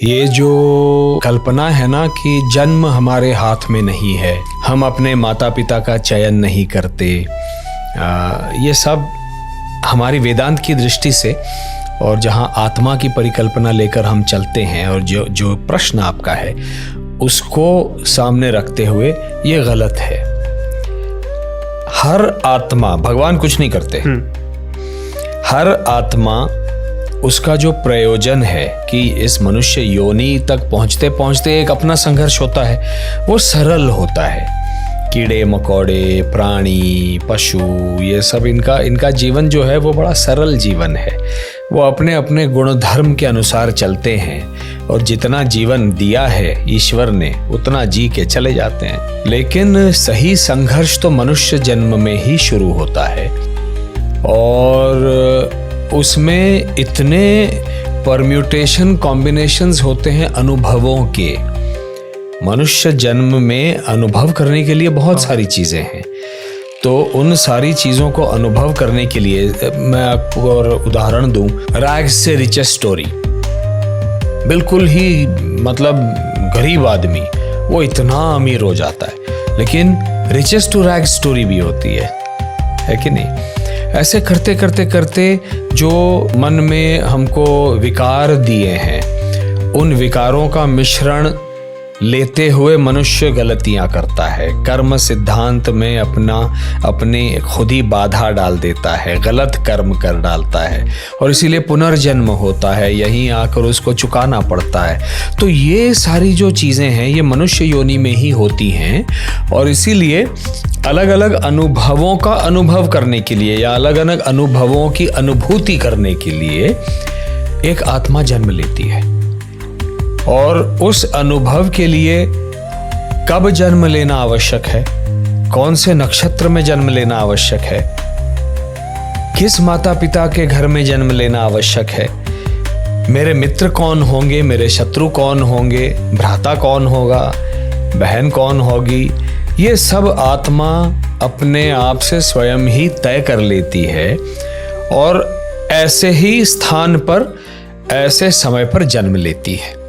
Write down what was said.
ये जो कल्पना है ना कि जन्म हमारे हाथ में नहीं है, हम अपने माता पिता का चयन नहीं करते, ये सब हमारी वेदांत की दृष्टि से और जहाँ आत्मा की परिकल्पना लेकर हम चलते हैं और जो प्रश्न आपका है उसको सामने रखते हुए ये गलत है। हर आत्मा, भगवान कुछ नहीं करते, हर आत्मा उसका जो प्रयोजन है कि इस मनुष्य योनि तक पहुंचते पहुंचते एक अपना संघर्ष होता है, वो सरल होता है। कीड़े मकोड़े, प्राणी, पशु, ये सब इनका जीवन जो है वो बड़ा सरल जीवन है। वो अपने अपने गुण धर्म के अनुसार चलते हैं और जितना जीवन दिया है ईश्वर ने उतना जी के चले जाते हैं। लेकिन सही संघर्ष तो मनुष्य जन्म में ही शुरू होता है और उसमें इतने परम्यूटेशन कॉम्बिनेशंस होते हैं अनुभवों के। मनुष्य जन्म में अनुभव करने के लिए बहुत सारी चीज़ें हैं, तो उन सारी चीज़ों को अनुभव करने के लिए मैं आपको और उदाहरण दूं, रैग्स से रिचेस्ट स्टोरी। बिल्कुल ही मतलब गरीब आदमी वो इतना अमीर हो जाता है, लेकिन रिचेस्ट टू रैग्स स्टोरी भी होती है कि नहीं? ऐसे करते करते करते जो मन में हमको विकार दिए हैं, उन विकारों का मिश्रण लेते हुए मनुष्य गलतियां करता है। कर्म सिद्धांत में अपने खुद ही बाधा डाल देता है, गलत कर्म कर डालता है और इसीलिए पुनर्जन्म होता है, यहीं आकर उसको चुकाना पड़ता है। तो ये सारी जो चीज़ें हैं ये मनुष्य योनि में ही होती हैं और इसीलिए अलग अलग अनुभवों का अनुभव करने के लिए या अलग अलग अनुभवों की अनुभूति करने के लिए एक आत्मा जन्म लेती है। और उस अनुभव के लिए कब जन्म लेना आवश्यक है, कौन से नक्षत्र में जन्म लेना आवश्यक है, किस माता पिता के घर में जन्म लेना आवश्यक है, मेरे मित्र कौन होंगे, मेरे शत्रु कौन होंगे, भ्राता कौन होगा, बहन कौन होगी, ये सब आत्मा अपने आप से स्वयं ही तय कर लेती है और ऐसे ही स्थान पर ऐसे समय पर जन्म लेती है।